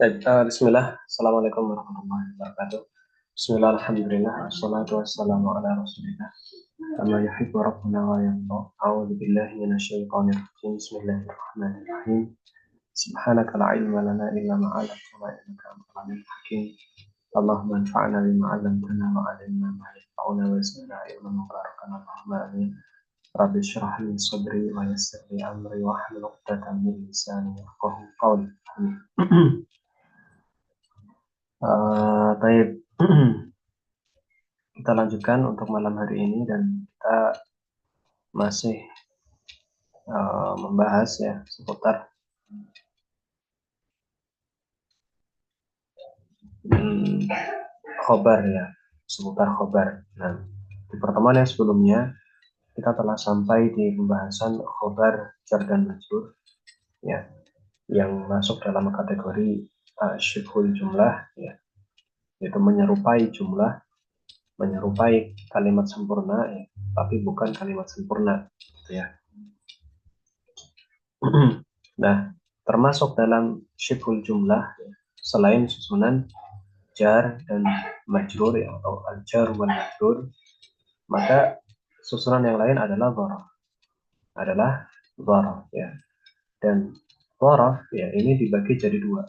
Bismillah, Assalamualaikum warahmatullahi wabarakatuh. Bismillah, alhamdulillah, wassalatu wassalamu ala rasulillah. Kama yuhibbu rabbuna wa yarda. A'udzu billahi minasyaitonir rajim. Bismillahirrahmanirrahim. Subhanaka la ilma lana illa ma 'allamtana innaka antal alimul hakim. Allahumma anfa'na bima 'allamtana wa 'allimna ma yanfa'una wa zidna ilman mubarakan. Allahumma amin. Rabbi shrah li sadri wa yassir li amri wa hlul 'uqdatam min lisani yafqahu qawli. Amin. Baik, kita lanjutkan untuk malam hari ini dan kita masih membahas ya seputar khobar ya, seputar khobar. Nah, di pertemuan yang sebelumnya kita telah sampai di pembahasan khobar jar dan majrur ya, yang masuk dalam kategori syibhul jumlah ya, yaitu menyerupai jumlah, menyerupai kalimat sempurna ya, tapi bukan kalimat sempurna gitu ya. Nah, termasuk dalam syibhul jumlah ya, selain susunan jar dan majrur ya, atau al-jar wal majrur, maka susunan yang lain adalah dzaraf ya. Dan dzaraf ya ini dibagi jadi dua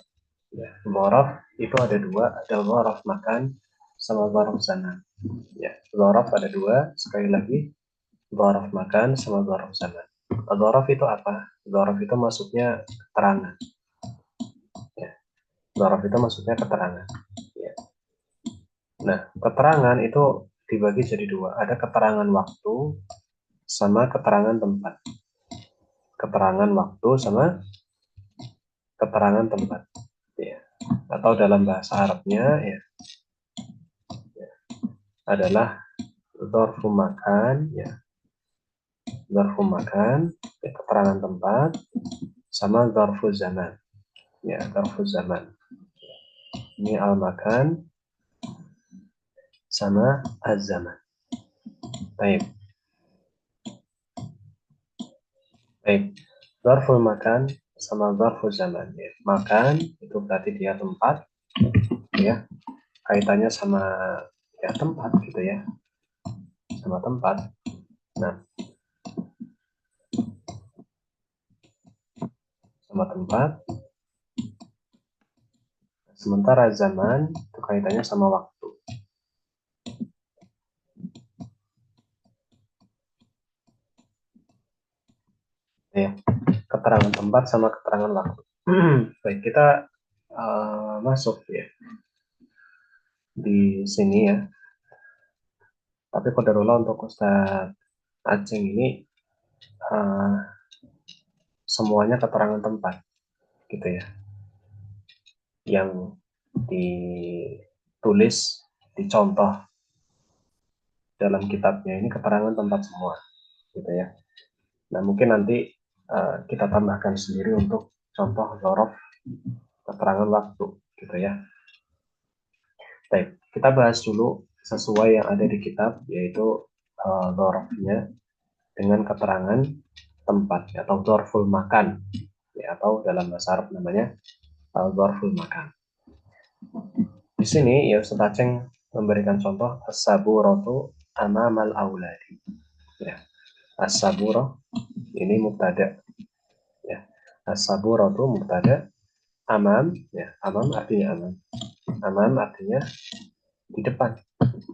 ya. Dzaraf itu ada dua, ada dzaraf makan sama dzaraf zaman ya. Dzaraf ada dua, sekali lagi dzaraf makan sama dzaraf zaman. Dzaraf itu apa? Dzaraf itu maksudnya keterangan ya. Dzaraf itu maksudnya keterangan ya. Nah, keterangan itu dibagi jadi dua, ada keterangan waktu sama keterangan tempat. Keterangan waktu sama keterangan tempat ya. Atau dalam bahasa Arabnya ya, adalah dzarfu makan ya, dzarfu makan ya, keterangan tempat sama dzarfu zaman ya, dzarfu zaman. Ini al makan sama az-zaman. Baik. Baik. Dzarful makan sama dzarful zaman ya. Makan itu berarti dia tempat ya, kaitannya sama ya tempat gitu ya, sama tempat. Nah, sama tempat. Sementara zaman itu kaitannya sama waktu. Ya, keterangan tempat sama keterangan waktu. Baik, kita masuk ya di sini ya. Tapi qadarullah untuk Ustaz Aceng ini uh, semuanya keterangan tempat gitu ya, yang ditulis, dicontoh dalam kitabnya ini keterangan tempat semua gitu ya. Nah, mungkin nanti kita tambahkan sendiri untuk contoh dzaraf keterangan waktu gitu ya. Baik, kita bahas dulu sesuai yang ada di kitab, yaitu dzarafnya dengan keterangan tempat atau dzarful makan ya, atau dalam bahasa Arab namanya dzarful makan. Di sini ya Ustaz Aceng memberikan contoh as-saburatu amamal auladi ya. As-saburah ini mubtada ya. As-saburatu mubtada, amam ya, amam artinya amam. Amam artinya di depan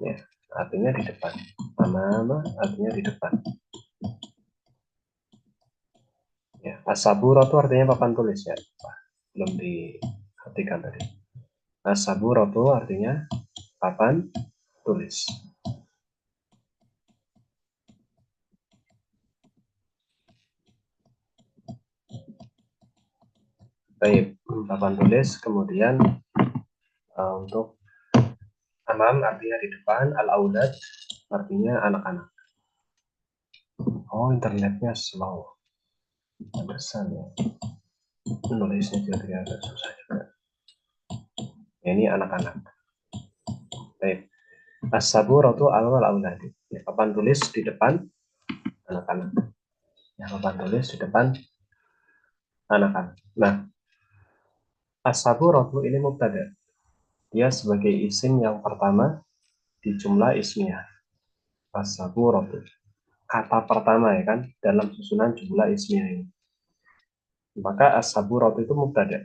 ya, artinya di depan. Amam artinya di depan ya. As-saburatu artinya papan tulis ya. Belum diartikan tadi. As-saburatu artinya papan tulis. Baik, papan tulis. Kemudian untuk amam artinya di depan, al-aulad artinya anak-anak. Oh, internetnya slow. Pantesan ya. Nulisnya jadi agak susah juga. Ya, ini anak-anak. Baik. As-saburatu al-auladi. Ya, papan tulis di depan anak-anak. Ya, papan tulis di depan anak-anak. Nah, As-saburatu ini mubtada. Dia sebagai isim yang pertama di jumlah ismiyah. As-saburatu. Kata pertama ya kan dalam susunan jumlah ismiyah ini. Maka as-saburatu itu mubtada.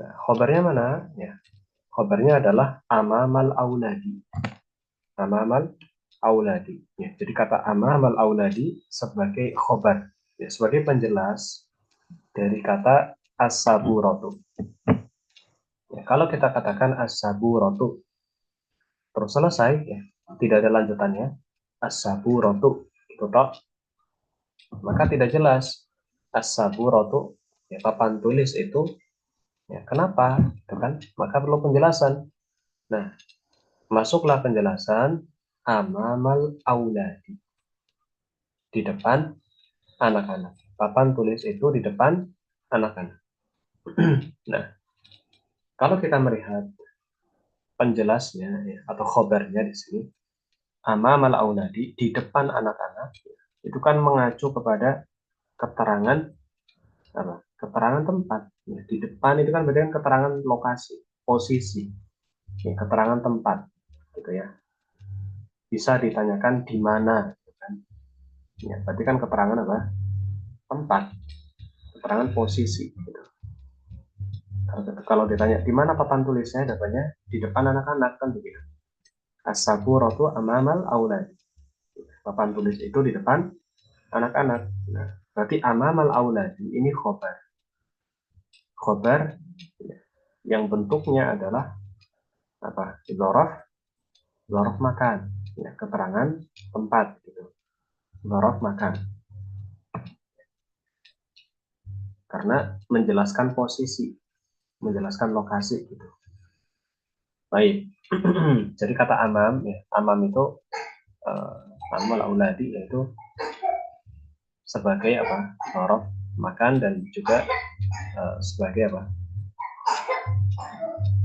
Nah, khobarnya mana? Ya, khobarnya adalah amamal auladi. Amamal auladi. Ya, jadi kata amamal auladi sebagai khobar. Ya, sebagai penjelas dari kata as-saburatu. Ya, kalau kita katakan as-saburatu terus selesai, ya, tidak ada lanjutannya, as-saburatu itu toh, maka tidak jelas as-saburatu, ya, papan tulis itu, ya, kenapa, itu kan, maka perlu penjelasan. Nah, masuklah penjelasan amamal auladi, di depan anak-anak. Papan tulis itu di depan anak-anak. Nah, kalau kita melihat penjelasnya, ya, atau khobarnya di sini, amamal auladi, di depan anak-anak, itu kan mengacu kepada keterangan apa? Keterangan tempat. Ya, di depan itu kan berarti kan keterangan lokasi, posisi, ya, keterangan tempat, gitu ya. Bisa ditanyakan di mana, gitu kan? Ya, berarti kan keterangan apa? Tempat, keterangan posisi. Gitu. Kalau ditanya di mana papan tulisnya, datanya di depan anak-anak kan begitu. As-saburatu amamal aulad. Papan tulis itu di depan anak-anak. Nah, berarti amamal aulad ini khobar. Khobar yang bentuknya adalah apa? Dzaraf makan, ya, keterangan tempat gitu. Dzaraf makan karena menjelaskan posisi, menjelaskan lokasi gitu. Baik. Jadi kata amam, ya, amam itu amal auladi, yaitu sebagai apa? Dzaraf makan dan juga sebagai apa?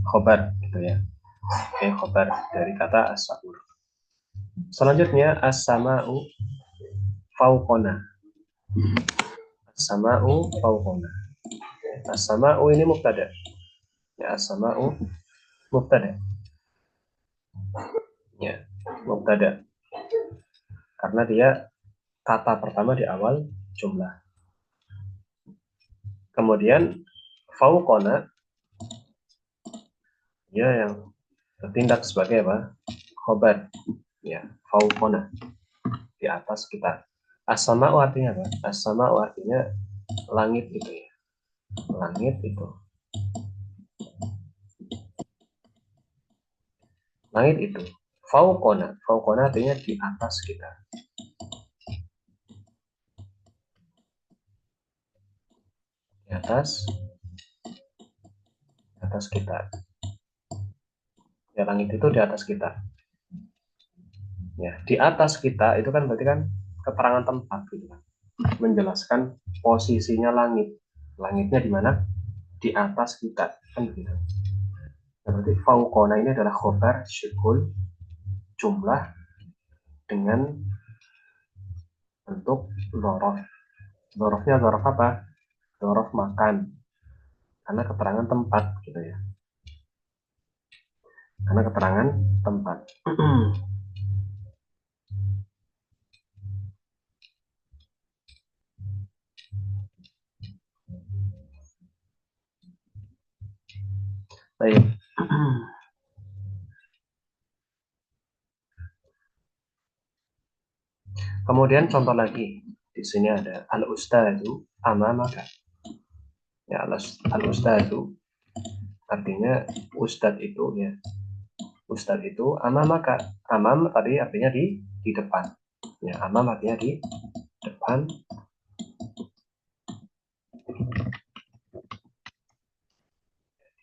Khobar gitu ya. Oke, khobar dari kata as-sabur. Selanjutnya as-sama'u fauqona. As-sama'u fauqona. As-sama'u ini mubtada. Ya, as-sama'u mubtada. Ya, mubtada. Karena dia kata pertama di awal jumlah. Kemudian fauqona, dia yang bertindak sebagai apa? Khobar. Ya, fauqona, di atas kita. As-sama'u artinya apa? As-sama'u artinya langit gitu ya. Langit itu. Langit itu. Fauqona. Fauqona artinya di atas kita. Di atas kita. Ya, langit itu di atas kita. Ya, di atas kita itu kan berarti kan keterangan tempat gitu kan. Menjelaskan posisinya langit. Langitnya di mana? Di atas kita kan gitu. Berarti fauqona ini adalah khobar syukul jumlah dengan bentuk dzaraf. Dzarafnya dzaraf apa? Dzaraf makan. Karena keterangan tempat gitu ya. Karena keterangan tempat. Baik. Kemudian contoh lagi. Di sini ada al-ustadu amamaka. Ya, al-ustadu artinya ustad itu ya. Ustad itu amamaka. Amam tadi artinya di depan. Ya, amam artinya di depan.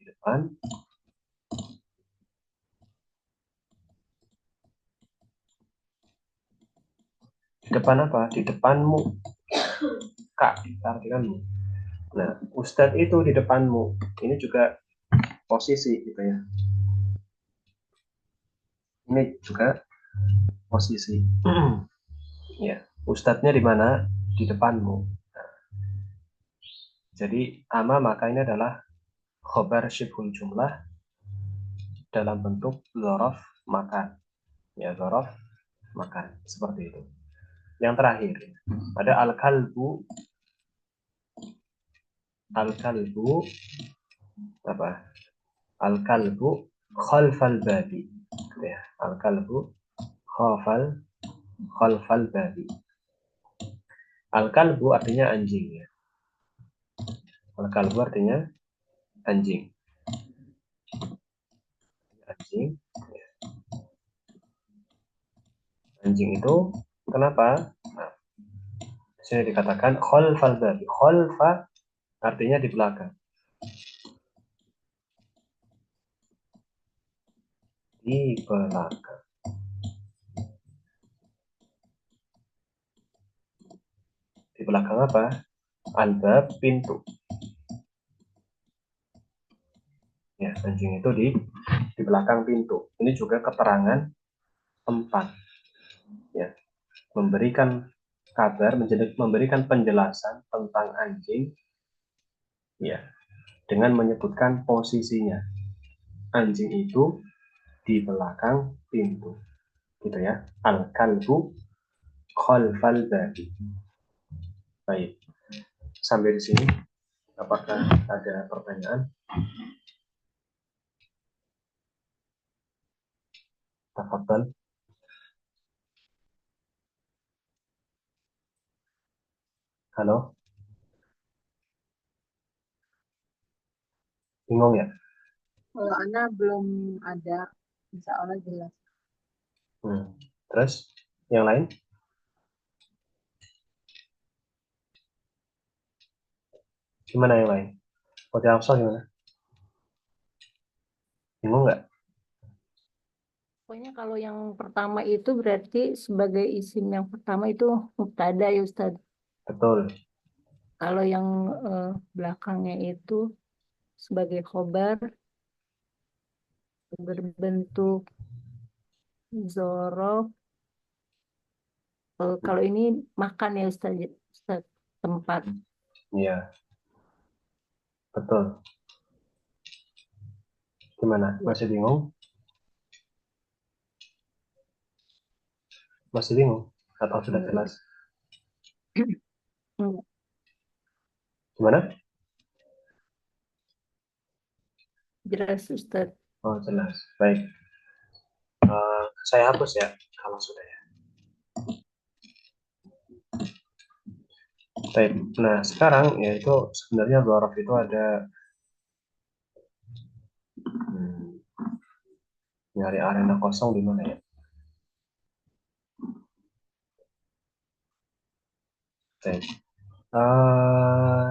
Di depan. Di depan apa? Di depanmu. Kak, artikanmu. Nah, ustad itu di depanmu. Ini juga posisi gitu ya. Ini juga posisi. Ya, ustadznya di mana? Di depanmu. Jadi ama maka ini adalah khobar syibhul jumlah dalam bentuk dzaraf makan. Ya, dzaraf makan. Seperti itu. Yang terakhir, ada al-kalbu. Al-kalbu apa? Al-kalbu khalfal babi. Ya, al-kalbu khalfal babi. Al-kalbu artinya anjing ya. Al-kalbu artinya anjing. Anjing. Anjing itu kenapa? Nah, di sini dikatakan khalfal babi. Khalfa artinya di belakang. Di belakang. Di belakang apa? Albab, pintu. Ya, anjing itu di belakang pintu. Ini juga keterangan tempat. Ya, memberikan kabar, memberikan penjelasan tentang anjing. Ya, dengan menyebutkan posisinya. Anjing itu di belakang pintu. Gitu ya. Al-kalbu khalfal babi. Baik. Sampai di sini apakah ada pertanyaan? Tafadhal. Halo, bingung ya? Kalau Ana belum ada, insya Allah jelas. Terus yang lain? Gimana yang lain? Kode Afsal gimana? Bingung nggak? Pokoknya kalau yang pertama itu berarti sebagai isim yang pertama itu mubtada ya Ustaz. Betul. Kalau yang belakangnya itu sebagai khobar berbentuk zorof. Kalau ini makan ya Ustaz, Ustaz, tempat. Iya, betul. Gimana? Ya. Masih bingung? Masih bingung? Atau sudah Hmm. jelas? Gimana? Jelas Ustaz. Oh, jelas. Baik. Saya hapus ya, kalau sudah ya. Baik. Nah, sekarang yaitu sebenarnya dzaraf itu ada nyari arena kosong di mana ya? Baik.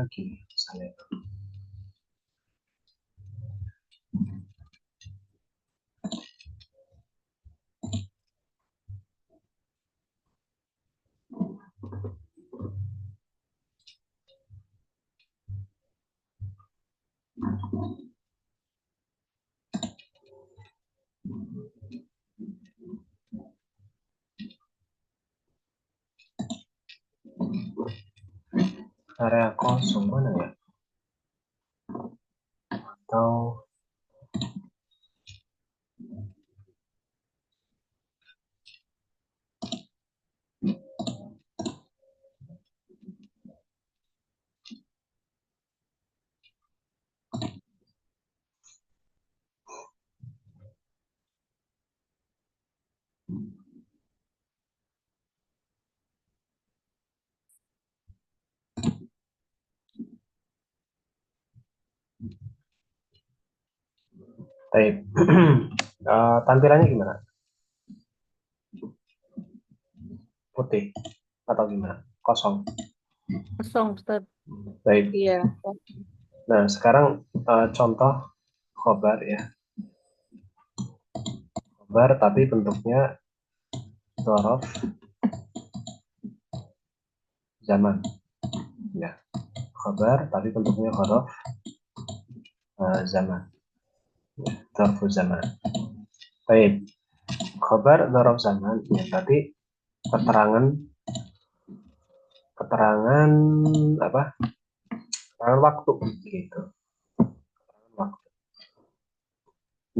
Gini misalnya. Area kosong mana ya? Atau baik. Tampilannya gimana? Putih atau gimana? Kosong. Kosong Ustaz. Baik. Iya. Nah, sekarang contoh khobar ya. Khobar tapi bentuknya dzaraf zaman. Ya, khobar tapi bentuknya dzaraf zaman. Ya, dzarfu zaman. Baik. Khobar dzaraf zaman ya berarti keterangan keterangan apa? Keterangan waktu gitu.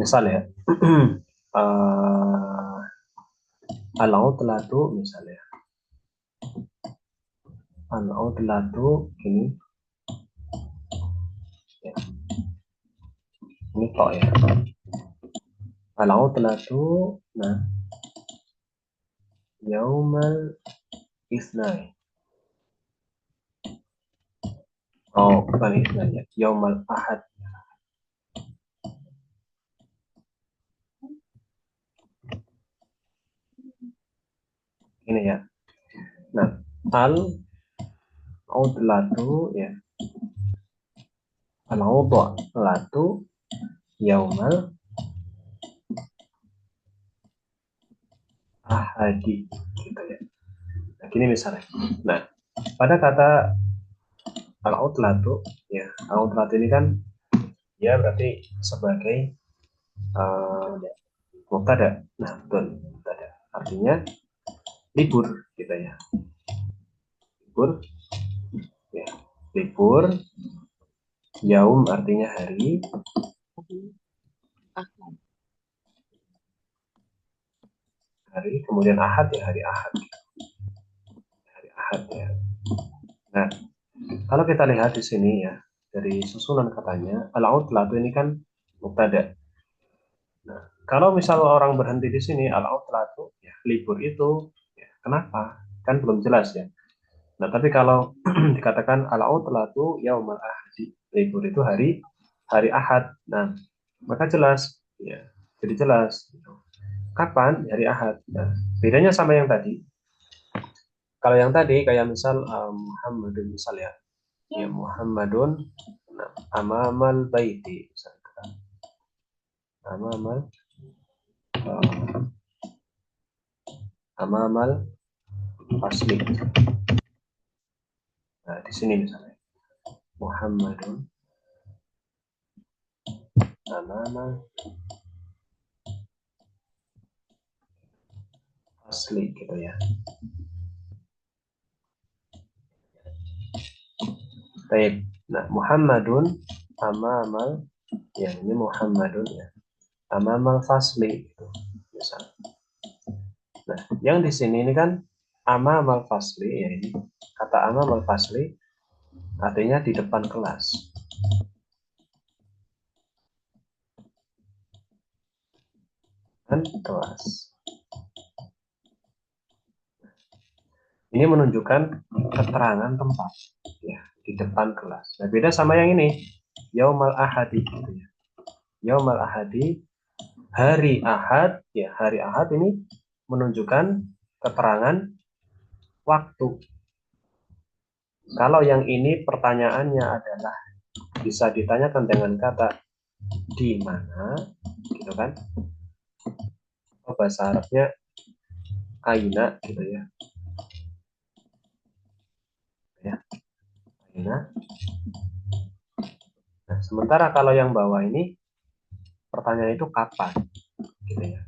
Misal ya, uh, al-utlatu misalnya. Al-utlatu ini, ya, ini kok ya. Al-utlatu, nah, yaumal isnai. Oh, bukan isnai ya. Yaumal ahad. Ini ya. Nah, al-utlatu ya. Al-utlatu yaumal ahadi. Gitu ya. Nah, gini misalnya. Nah, pada kata al-utlatu, ya, al-utlatu ini kan dia berarti sebagai uh, mubtada. Nah, betul, mubtada. Artinya libur gitu ya. Libur ya. Libur, yaum artinya hari, kemudian ahad ya hari ahad. Hari ahad ya. Nah, kalau kita lihat di sini ya, dari susunan katanya, al-utlatu ini kan mubtada. Nah, kalau misal orang berhenti di sini al-utlatu ya, libur itu ya, kenapa? Kan belum jelas ya. Nah, tapi kalau dikatakan al-utlatu yaumal ahadi, libur itu hari hari Ahad. Nah, maka jelas ya. Jadi jelas gitu. Kapan? Hari Ahad. Nah, bedanya sama yang tadi. Kalau yang tadi kayak misal Muhammadun misal ya. Ya Muhammadun nah, amamal baiti misalkan. Amamal uh, amamal asli. Nah, di sini misalnya Muhammadun amamal asli gitu ya. Baik. Nah, Muhammadun amamal yang ini Muhammadun ya. Amamal fasli gitu. Misal. Nah, yang di sini ini kan amamal fasli ya ini. Kata amamal fasli artinya di depan kelas. Dan kelas. Ini menunjukkan keterangan tempat ya di depan kelas. Nah, beda sama yang ini. Yaumal ahadi gitu ya. Yaumal ahadi hari ahad ya hari ahad ini menunjukkan keterangan waktu. Kalau yang ini pertanyaannya adalah bisa ditanyakan dengan kata di mana gitu kan. Oh, bahasa Arabnya aina gitu ya. Ya, aina. Nah, sementara kalau yang bawah ini pertanyaan itu kapan gitu ya.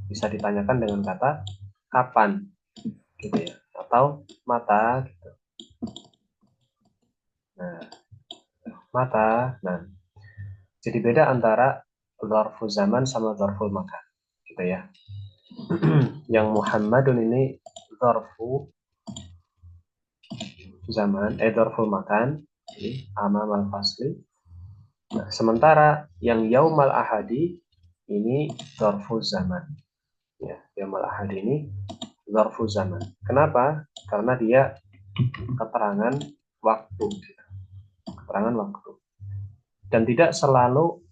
Bisa ditanyakan dengan kata kapan gitu ya atau mata gitu. Nah, mata. Nah, jadi beda antara dzarful zaman sama dzarful makan gitu ya. Yang Muhammadun ini dzarfu zaman dzarful makan ini amal fasli. Nah, sementara yang yaumal ahadi ini dzarful zaman ya. Yaumal ahadi ini dzarful zaman. Kenapa? Karena dia keterangan waktu gitu. Keterangan waktu dan tidak selalu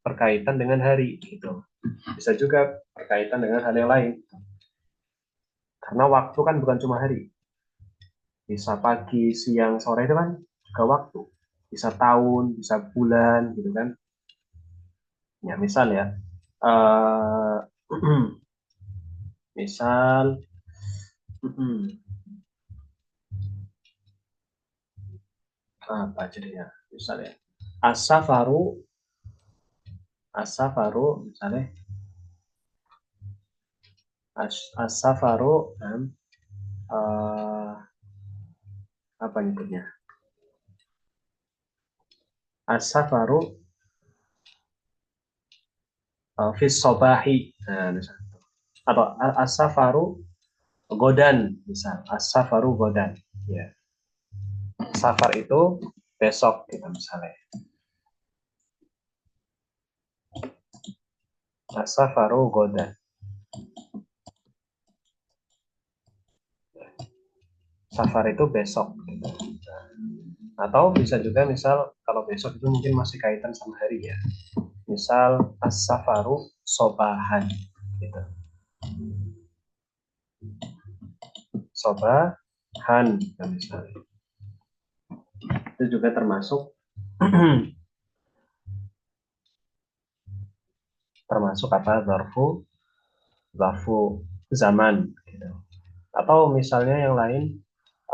berkaitan dengan hari gitu. Bisa juga berkaitan dengan hal yang lain. Karena waktu kan bukan cuma hari. Bisa pagi, siang, sore itu kan juga waktu. Bisa tahun, bisa bulan gitu kan. Ya misal ya. Uh, misal apa jadinya? Misal ya. As-safaru as-safaru misalnya as-safaru uh, apa nyebutnya? As-safaru fis sobahi, nah, misalnya. Atau as-safaru godan, misal as-safaru godan, ya. Safar itu besok gitu misalnya. As-safaru godan. Safar itu besok gitu. Atau bisa juga misal kalau besok itu mungkin masih kaitan sama hari ya. Misal as-safaru sobahan gitu. Sobahan gitu misalnya. Itu juga termasuk termasuk apa? Zarfu zaman gitu. Atau misalnya yang lain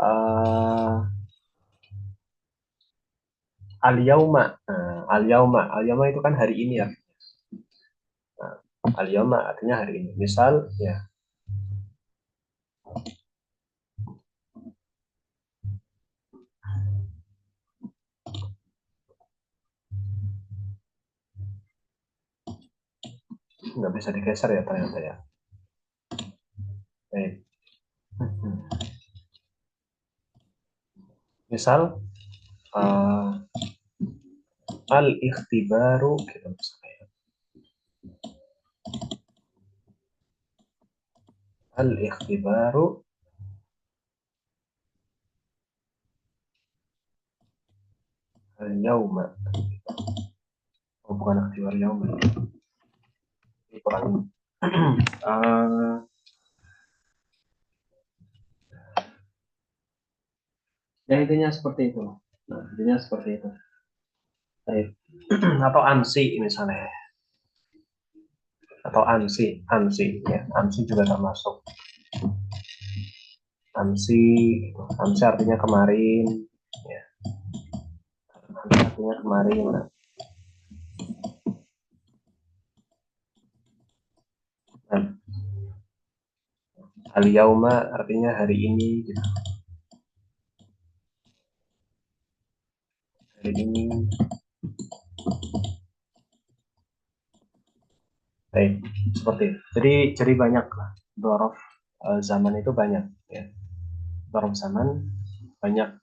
uh, al-yauma. Nah, al-yauma itu kan hari ini ya. Nah, al-yauma artinya hari ini. Misal ya, nggak bisa digeser ya ternyata ya. Baik. Misal al-ikhtibaru gitu misalnya. Al-ikhtibaru al-yauma. Oh, bukan ikhtibar yauma. Ini kurang. uh, ya intinya seperti itu. Nah, intinya seperti itu. Baik. Atau ansi misalnya. Atau ansi ya. Ansi juga termasuk. Ansi, gitu. Ansi artinya kemarin. Ya. Ansi artinya kemarin. Nah, al-yauma artinya hari ini. Gitu. Hari ini. Baik, seperti itu. Jadi banyak lah. Dorof zaman itu banyak. Ya. Dorof zaman banyak.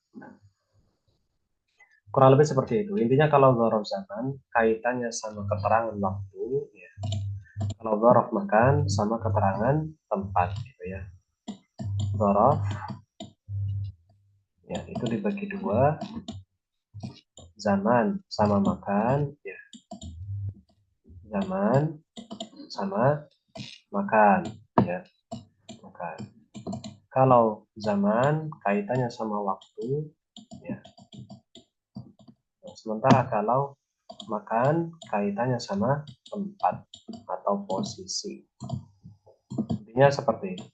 Kurang lebih seperti itu. Intinya kalau dorof zaman kaitannya sama keterangan waktu. Ya. Kalau dorof makan sama keterangan tempat. Gitu ya. Dorof ya itu dibagi dua. Zaman sama makan. Ya. Zaman sama makan. Ya. Makan. Kalau zaman kaitannya sama waktu. Ya. Sementara kalau makan kaitannya sama tempat atau posisi. Intinya seperti itu.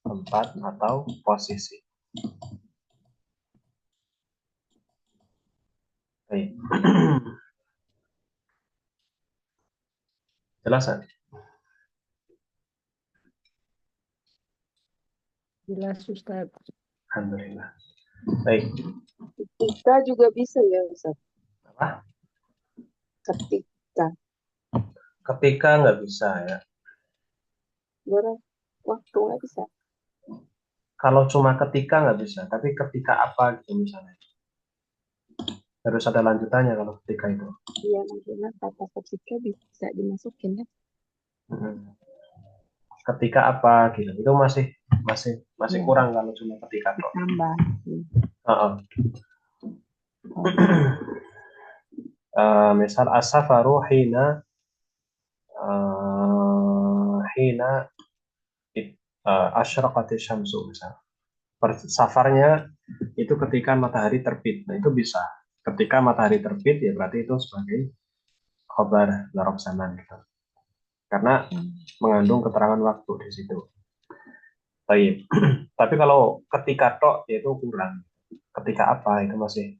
Tempat atau posisi. Baik. Jelas kan? Jelas Ustaz. Alhamdulillah. Baik. Ketika juga bisa ya Ustaz. Apa? Ketika. Ketika nggak bisa ya. Berapa waktu nggak bisa. Kalau cuma ketika nggak bisa, tapi ketika apa gitu misalnya. Harus ada lanjutannya kalau ketika itu. Iya, maksudnya kata ketika bisa dimasukin ya. Ketika apa gitu. Itu masih Ya, kurang kalau cuma ketika kok. tambah. Misal as-safaru hina asyraqati syamsu misal. Safarnya itu ketika matahari terbit. Nah, itu bisa. Ketika matahari terbit ya berarti itu sebagai khabar zarf zaman gitu. Karena mengandung keterangan waktu di situ. Baik. Tapi kalau ketika tok itu kurang. Ketika apa itu masih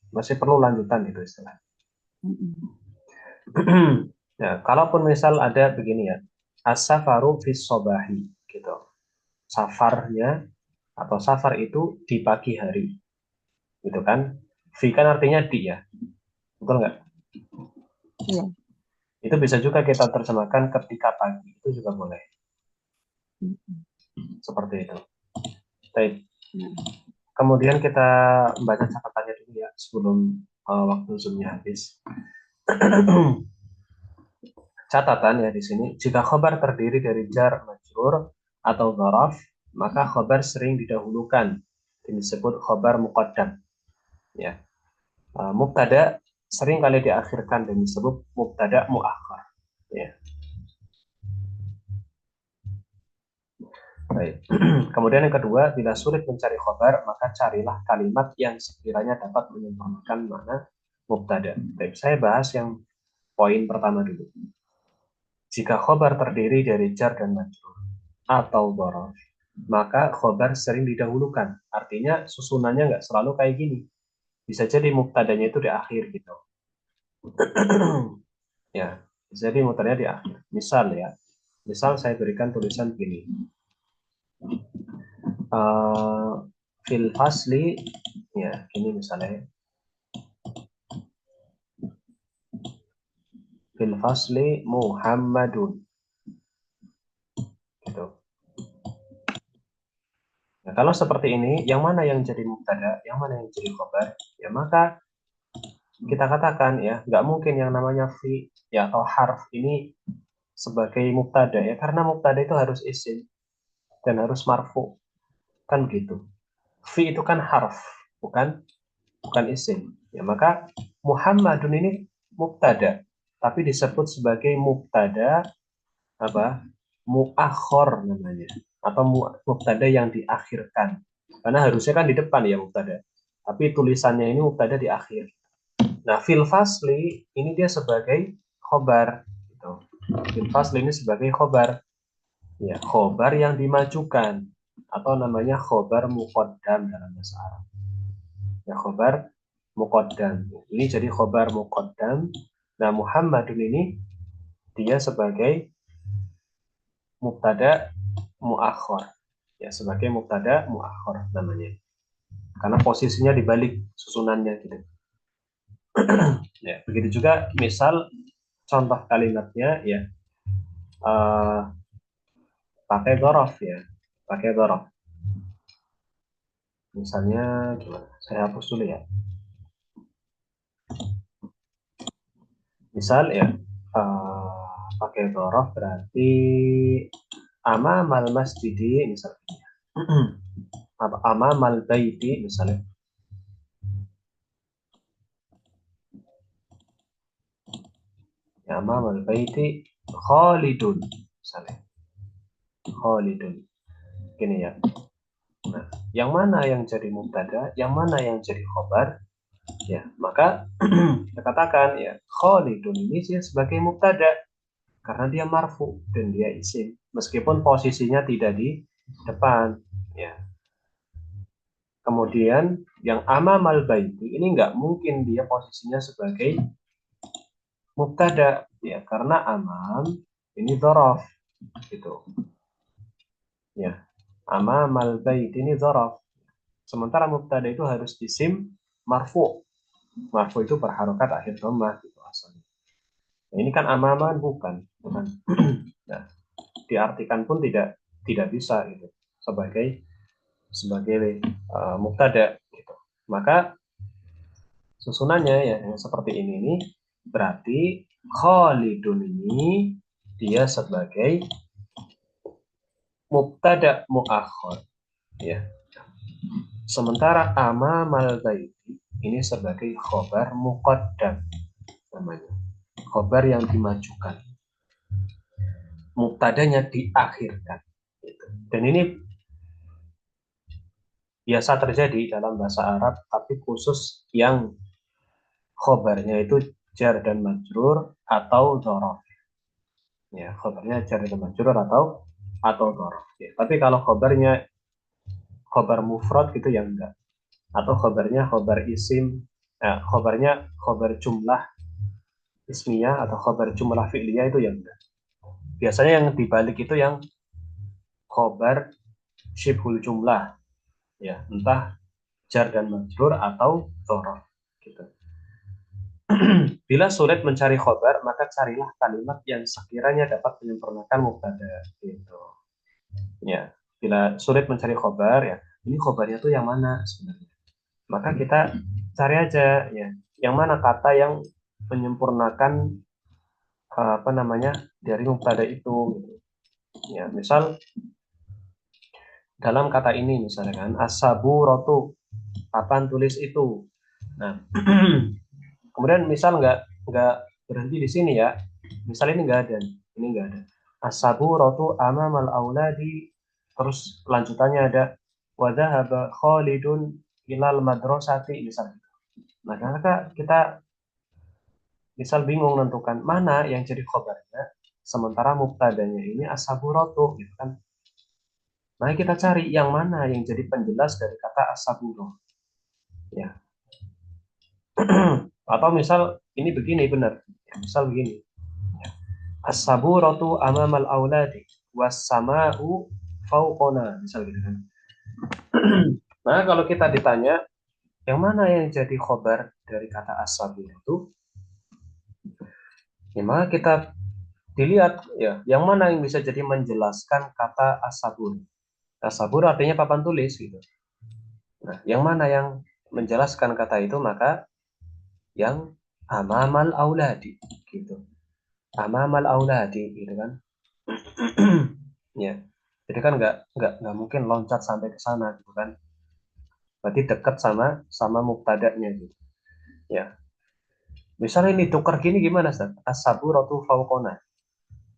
masih perlu lanjutan itu istilah. Ya, kalaupun misal ada begini ya, as-safaru fis sobahi gitu. Safarnya atau safar itu di pagi hari, gitu kan? Fi kan artinya di ya, betul nggak? Iya. Itu bisa juga kita terjemahkan ketika pagi, itu juga boleh. Seperti itu. Baik. Kemudian kita baca catatannya dulu ya sebelum waktu zoomnya habis. Catatan ya di sini, jika khobar terdiri dari jar, majrur, atau dzaraf, maka khobar sering didahulukan. Ini disebut khobar muqaddam. Ya. Mubtada sering kali diakhirkan dan disebut mubtada muakhar. Ya. Baik. Kemudian yang kedua, bila sulit mencari khobar, maka carilah kalimat yang sekiranya dapat menyempurnakan makna mubtada. Baik, saya bahas yang poin pertama dulu. Jika khobar terdiri dari jar dan majrur atau dzaraf, maka khobar sering didahulukan. Artinya susunannya nggak selalu kayak gini. Bisa jadi mubtadanya itu di akhir gitu. Ya, bisa jadi mubtadanya di akhir. Misal ya, misal saya berikan tulisan begini. Fil fasli, ya ini misalnya. Fil fasli Muhammadun. Gitu. Nah, kalau seperti ini, yang mana yang jadi mubtada, yang mana yang jadi khobar, ya maka kita katakan ya, nggak mungkin yang namanya fi ya atau harf ini sebagai mubtada ya, karena mubtada itu harus isim dan harus marfu, kan gitu. Fi itu kan harf, bukan bukan isim. Ya maka Muhammadun ini mubtada, tapi disebut sebagai mubtada apa? Muakhor namanya, atau mubtada yang diakhirkan. Karena harusnya kan di depan ya mubtada. Tapi tulisannya ini mubtada di akhir. Nah, fil fasli ini dia sebagai khobar. Gitu. Fil fasli ini sebagai khobar. Ya, khobar yang dimajukan atau namanya khobar muqaddam dalam bahasa Arab. Ya, khobar muqaddam. Ini jadi khobar muqaddam. Nah, Muhammadun ini dia sebagai mubtada muakhor. Ya, sebagai mubtada muakhor namanya. Karena posisinya dibalik susunannya gitu. Ya, begitu juga misal contoh kalimatnya ya pakai dzaraf ya, pakai dzaraf. Misalnya gimana? Saya hapus dulu ya. Misal ya pakai dzaraf berarti amamal masjidi misalnya. Amamal baiti misalnya. Ya, amamal baiti Khalidun misalnya. Khalidun. Gini ya. Nah, yang mana yang jadi mubtada, yang mana yang jadi khobar? Ya, maka kita katakan ya Khalidun ini sih sebagai mubtada karena dia marfu dan dia isim meskipun posisinya tidak di depan ya. Kemudian yang amamal baiti ini nggak mungkin dia posisinya sebagai mubtada ya karena amam ini dzaraf gitu ya. Amamal baiti ini dzaraf. Sementara mubtada itu harus isim marfu. Marfu itu berharokat akhir dhammah gitu asalnya. Nah, ini kan amaman bukan. Nah, diartikan pun tidak bisa gitu sebagai sebagai mubtada gitu. Maka susunannya ya yang seperti ini nih berarti Khalidun ini dia sebagai mubtada muakhir ya. Sementara amamal baiti ini sebagai khobar muqaddam namanya. Khobar yang dimajukan. Mubtadanya diakhirkan. Gitu. Dan ini biasa terjadi dalam bahasa Arab, tapi khusus yang khobarnya itu jar dan majrur atau dzaraf. Ya, khobarnya jar dan majrur atau dzaraf. Ya, tapi kalau khobarnya khobar mufrad gitu ya enggak. Atau khobarnya khobar isim, khobarnya khobar jumlah ismiyah atau khobar jumlah fi'liyah itu ya enggak. Biasanya yang dibalik itu yang khobar syibhul jumlah ya, entah jar dan majrur atau dzaraf gitu. Bila sulit mencari khobar, maka carilah kalimat yang sekiranya dapat menyempurnakan mubtada. Gitu. Ya, bila sulit mencari khobar, ya ini khobarnya tuh yang mana sebenarnya? Maka kita cari aja, ya, yang mana kata yang menyempurnakan apa namanya dari mubtada itu. Gitu. Ya, misal dalam kata ini misalnya kan as-saburatu, papan tulis itu. Nah, kemudian misal nggak berhenti di sini ya. Misal ini nggak ada, ini nggak ada. As-saburatu amamal auladi, terus lanjutannya ada wa dhahaba Khalidun ilal madrasati misalnya. Nah, karena kita misal bingung menentukan mana yang jadi khobarnya, sementara mubtadanya ini as-saburatu gitu kan. Nah, kita cari yang mana yang jadi penjelas dari kata as-saburo. Ya. Atau misal ini begini benar. Ya, misal begini. As-saburatu amamal auladi was-sama'u fauqona, misal gitu kan. Nah, kalau kita ditanya yang mana yang jadi khobar dari kata as-sabur itu, ya maka kita dilihat ya, yang mana yang bisa jadi menjelaskan kata as-sabur. As-sabur artinya papan tulis gitu. Nah, yang mana yang menjelaskan kata itu, maka yang amamal auladi gitu. Amamal auladi gitu kan. Ya. Jadi kan nggak mungkin loncat sampai ke sana gitu kan. Berarti dekat sama sama mubtada'nya gitu. Ya. Misalnya ini tukar gini gimana, Ustaz? As-saburatu fauqona.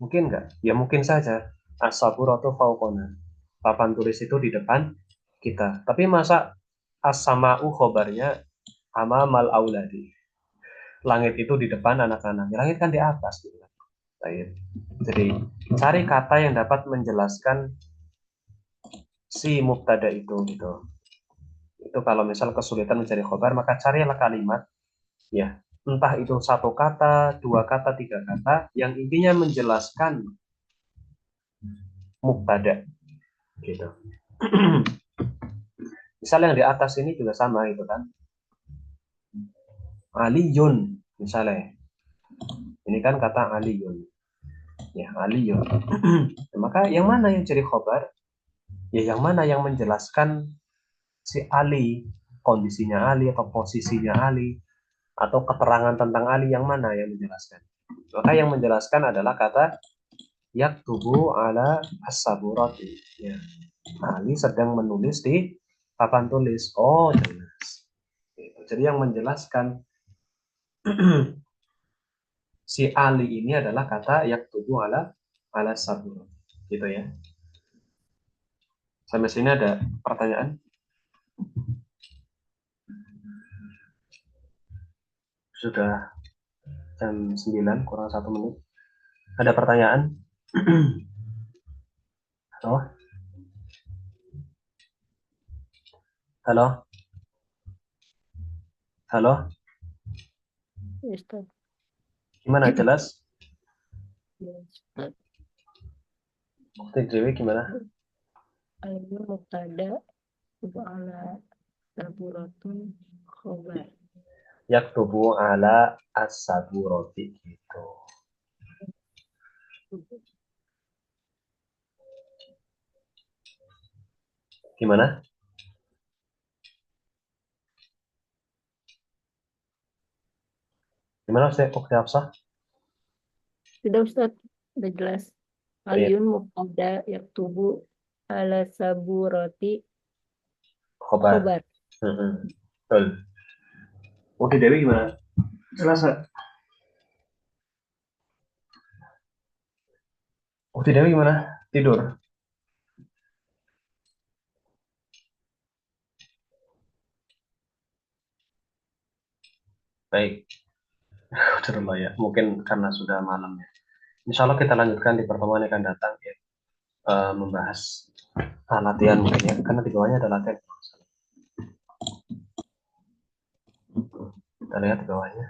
Mungkin nggak? Ya mungkin saja. As-saburatu fauqona. Papan tulis itu di depan kita. Tapi masa as-sama'u khobarnya amamal auladi. Langit itu di depan anak-anak. Langit kan di atas gitu kan. Baik. Jadi cari kata yang dapat menjelaskan si mubtada itu gitu. Itu kalau misal kesulitan mencari khobar, maka carilah kalimat, ya, entah itu satu kata, dua kata, tiga kata, yang intinya menjelaskan mubtada gitu. Misal yang di atas ini juga sama gitu kan. Aliyun misalnya. Ini kan kata aliyun. Ya, aliyun. Maka yang mana yang jadi khobar? Ya yang mana yang menjelaskan si Ali, kondisinya Ali atau posisinya Ali atau keterangan tentang Ali, yang mana yang menjelaskan? Maka yang menjelaskan adalah kata yaktubu ala as-saburati. Ya. Ali sedang menulis di papan tulis. Oh, jelas. Jadi yang menjelaskan si Ali ini adalah kata yaktubu ala ala saburati. Gitu ya. Sampai sini ada pertanyaan? Sudah jam 9 kurang 1 menit. Ada pertanyaan? Halo? Halo? Halo? Ya, Ustaz. Gimana, jelas? Ya, Ustaz. Waktu Dewi gimana? Aliyun mubtada wa ala saburatun khobar. Yaktubu ala as-saburati gitu. Gimana? Gimana Ustaz? Oke, Hafsah? Sudah Ustaz, udah jelas. Oh, iya. Aliyun mubtada yaktubu ala saburati Khobar. khobar. Betul. Oke, Dewi gimana? Jelas nggak? Oke, Dewi gimana? Tidur? Baik. Udah ya. Mungkin karena sudah malam ya. Insya Allah kita lanjutkan di pertemuan yang akan datang ya. Membahas latihan mungkin ya. Karena di bawahnya ada latihan. Kita lihat di bawahnya.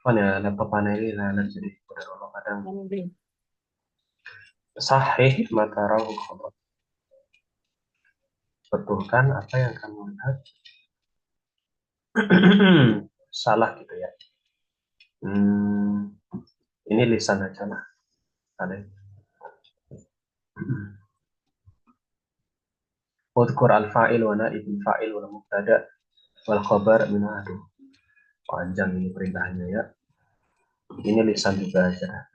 Oh ya, laptop panel ini lalat jadi udah kadang sahih mata rawu khabar. Betulkan apa yang kamu lihat. Salah gitu ya. Hmm, ini lisan aja lah. Ada. Udhkur al-fa'il wa naibul fa'il wal mubtada wal khabar min adu. Panjang ini perintahnya ya. Ini lisan juga aja.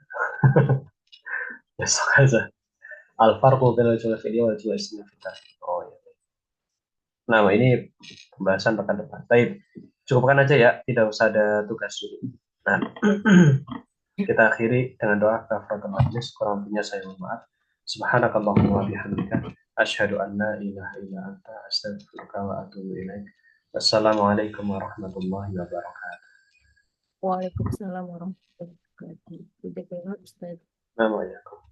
Besok aja. Al-farqu bainal jumlah fi'liyah wal jumlah ismiyah fi tarkib. Oh ya. Nah, ini pembahasan pekan depan. Baik, cukupkan aja ya, tidak usah ada tugas dulu. Nah, kita akhiri dengan doa kafaratul majlis. Kurang lebihnya saya mohon maaf. Subhanakallahumma wa bihamdika asyhadu an la ilaha illa anta astaghfiruka wa atubu ilaik. Wassalamualaikum warahmatullahi wabarakatuh. Waalaikumsalam warahmatullahi wabarakatuh. Jazakallah Ustaz. Assalamualaikum.